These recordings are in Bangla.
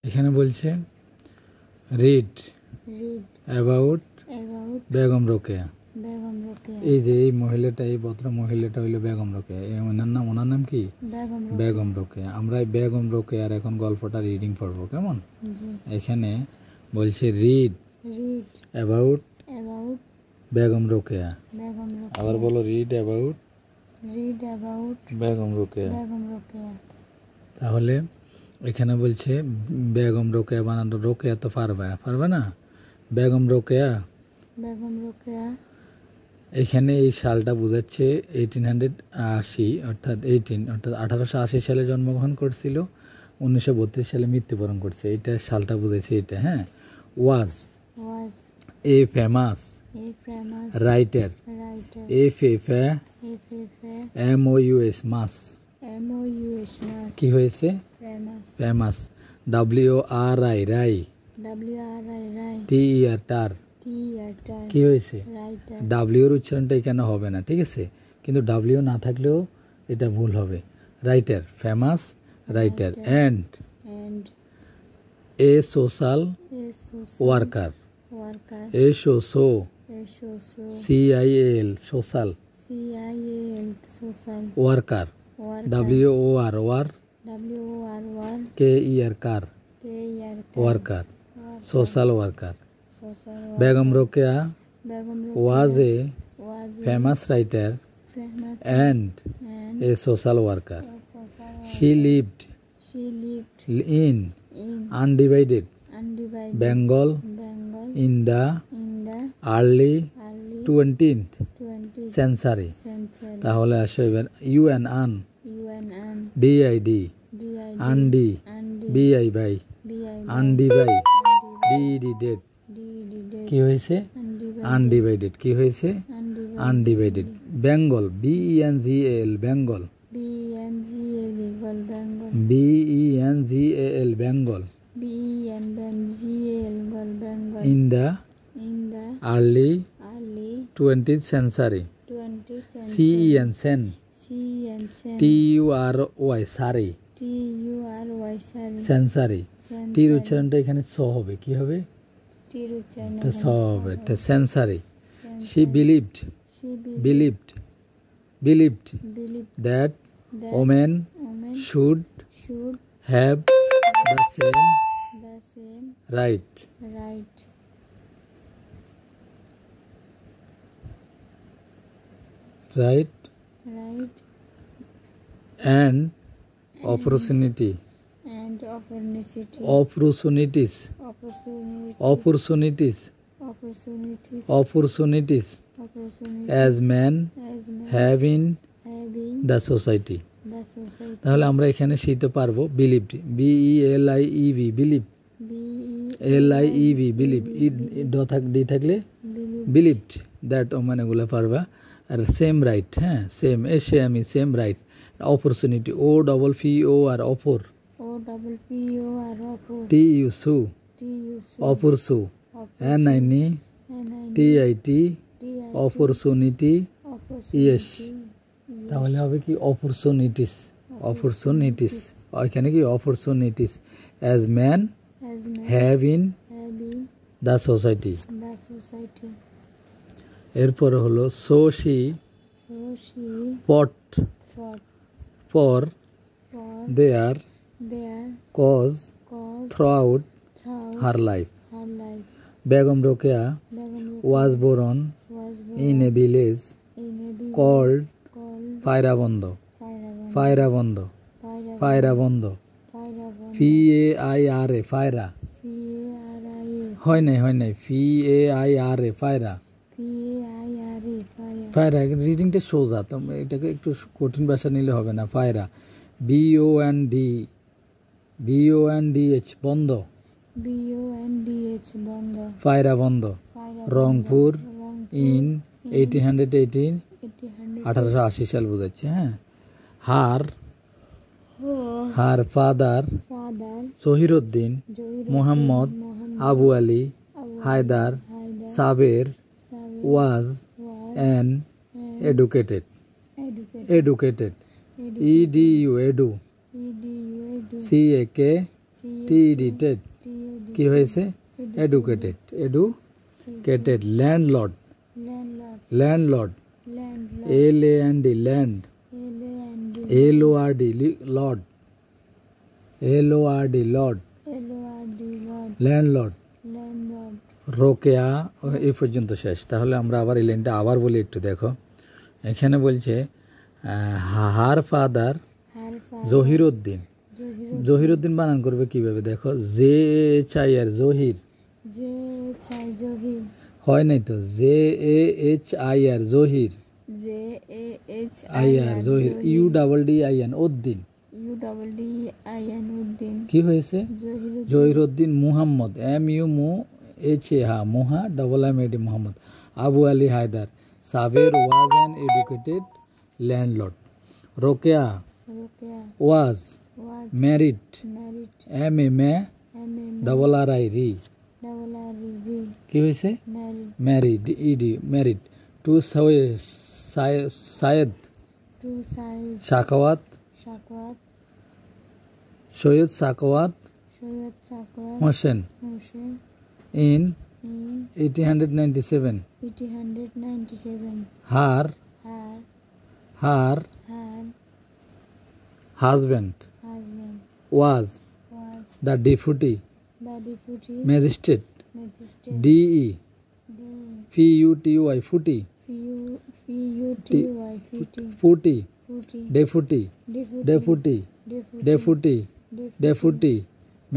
এখানে বলছে রিড অ্যাবাউট বেগম রোকেয়া। এই যে এই মহিলাটা, এই ভদ্র মহিলাটা হইলো বেগম রোকেয়া। ওনার নাম কি? বেগম রোকেয়া। আমরা এই বেগম রোকেয়ার এখন গল্পটা রিডিং পড়বো, কেমন? এখানে বলছে রিড অ্যাবাউট বেগম রোকেয়া। আবার বলো রিড অ্যাবাউট বেগম রোকেয়া। তাহলে এখানে বলছে বেগম রোকেয়া বানানো, রোকেয়া তো পারবে না, বেগম রোকেয়া। এখানে এই সালটা বোঝাচ্ছে 1880, অর্থাৎ 1880 সালে জন্মগ্রহণ করছিল, 1932 সালে মৃত্যুবরণ করছে। এটা সালটা বুঝাচ্ছে এটা। হ্যাঁ, ওয়াজ এ ফেমাস রাইটার, MOUS মাস, কি হয়েছে? ফেমাস। WRI রাই, TER টার, কি হয়েছে? ডাব্লিউর উচ্চারণটা এখানে হবে না, ঠিক আছে? কিন্তু ডাব্লিউ না থাকলেও এটা ভুল হবে। Writer, famous writer. And a social worker, CIAL social worker, WOR KER car, worker, social worker. Begum Rokeya was a famous writer and a social worker. She lived in undivided Bengal in the early 20th century. তাহলে আসো এবার UNN DID আন্ডি BI বাই undivided কি হয়েছে? আনডিভাইডেড। কি হয়েছে? Undivided. Bengal BENGAL Bengal, BENGAL Bengal in the early 20th century। CEN সেন, TURY সারি, সেন্সারি। টির উচ্চারণটা এখানে স হবে, কি হবে? Century. She believed that women should have the same right and opportunities as men have in the society। তাহলে আমরা এখানে শিখতে পারবো believed, BELIEV believe, believe, D থাকলে বিলিভড দ্যাট, মানে এগুলো পারবা। আর সেম রাইট, হ্যাঁ same, same right. Opportunity OPPOR অপর, TU অপরচু, NINTIT অপরচুনিটি, ইয়েস। তাহলে হবে কি? অপরচুনিটিস, এখানে কি? Opportunities as man have in the society. এরপরে হলো so she fought for their cause throughout her life. Begum Rokeya was born in a village called Fairabando, ফায়রা, ফায়রা, হয় নাই FAIRA ফায়রা। ফায়রা রিডিংটা সোজা, তো এটাকে একটু কঠিন ভাষা নিলে হবে না। ফায়রা, BONDH বন্ধ, ফায়রা বন্ধ। রংপুর ইন 1880 সাল বোঝাচ্ছে। হ্যাঁ, her father Zahiruddin Mohammad Abu Ali Haider Saber was an educated EDU edu, CAK টেড কি হয়েছে educated educated landlord landlord LAND land LORD lord LORD lord landlord Rokeya এই পর্যন্ত শেষ। তাহলে আমরা আবার এই লাইনটা আবার বলি একটু দেখো। এখানে বলছে হার ফাদার জহিরুদ্দিন। জহিরুদ্দিন বানান করবে কিভাবে দেখো, JHIR জহির হয় নাই তো, JAHIR জহির জহির UDDIN উদ্দিন কি হয়েছে জহিরুদ্দিন মুহাম্মদ MUHA মুহা MAD Muhammad Abu Ali Haider Saber was an educated landlord Rokeya was married MARRI কি হয়েছে married married to Syed Sakhawat Syed Sakhawat Hossain in 1897 her husband was the deputy magistrate DE PUTY footy deputy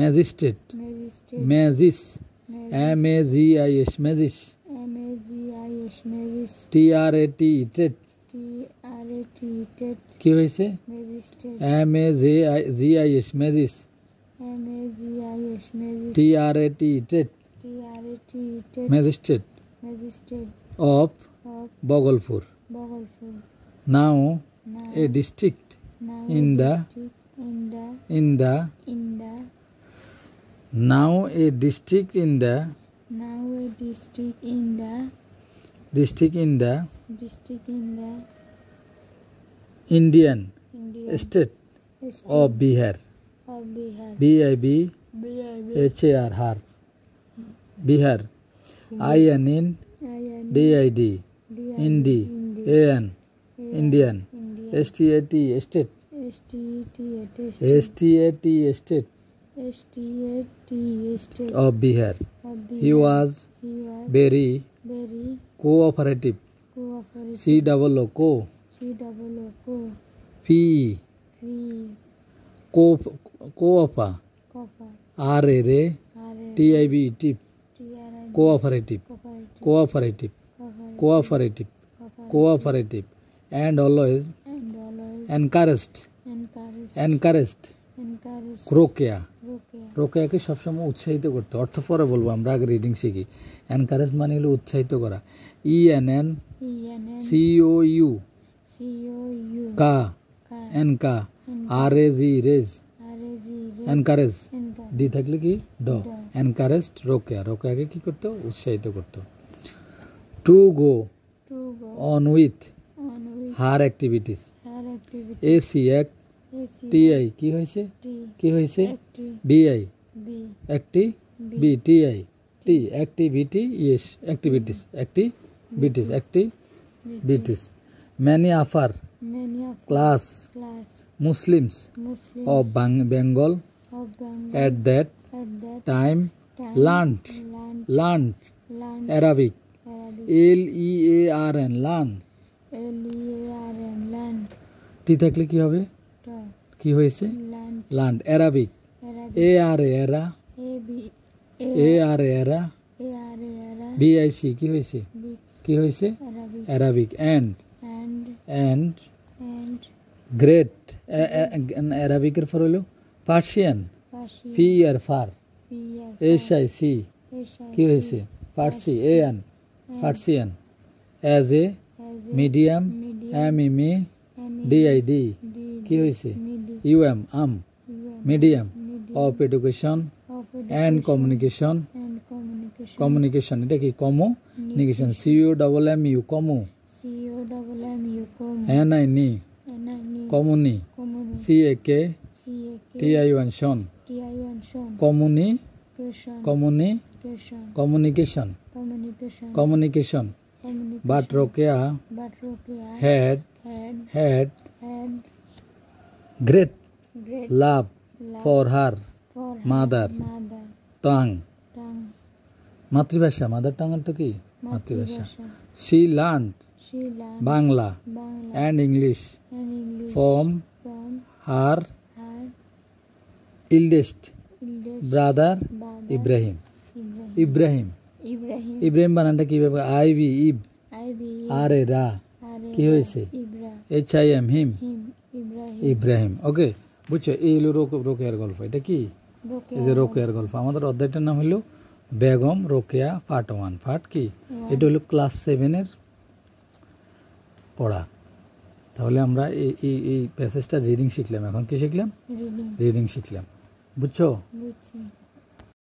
magistrate magis MAGIS magis TRAT কি হয়েছে MAGIS magis TRAT magistrate of Bhagalpur now a district in the now a district in the Indian state of Bihar BIBHAR Bihar IN DID Indian STAT state of Bihar. He was very cooperative. COO PE Coopa RRA TIB tip cooperative and always encouraged রোকেয়াকে সবসময় উৎসাহিত করতে। অর্থ পরে বলবো, আমরা আগে রিডিং শিখি। এনকারেজ মানে হলো উৎসাহিত করা। ENN COU কা এনকা RAG রেজ এনকারেজ ডি থাকলে কি ড এনকারেজড রোকেয়াকে কি করতো উৎসাহিত করতো। To go on with her activities ACI কি হয়েছে BI activities many of our class Muslims of Bengal at that time learned Arabic LEARN learn টি থাকলে কি হবে কি হয়েছে লার্ন অ্যারাবিক ARA BIC কি হয়েছে অ্যারাবিক and গ্রেট অ্যারাবিকের পর হলো পার্সিয়ান ফার SIC কি হয়েছে Persian as a medium MMA DID কি হয়েছে UM medium of education and communication এটা কি কমিউনিকেশন COMMU কমু NINI কমুনি CAK TION শন communication. But Rokeya had great love for her mother tongue. মাতৃভাষা, মাদার টাং তো কি মাতৃভাষা। She learned Bangla and English from her eldest brother Ibrahim. Ibrahim বানানটা কিভাবে? আইভি ইব আরে রা কি হয়েছে HIM হিম ইব্রাহিম। ওকে, বুঝছো? এই হলো রোকেয়ার গল্প। এটা কি? এই যে রোকেয়ার গল্প। আমাদের অধ্যায়টার নাম হলো বেগম রোকেয়া পার্ট 1। পার্ট কি? এটা হলো ক্লাস 7-এর পড়া। তাহলে আমরা এই প্যাসেজটা রিডিং শিখলাম। এখন কি শিখলাম? রিডিং শিখলাম। বুঝছো?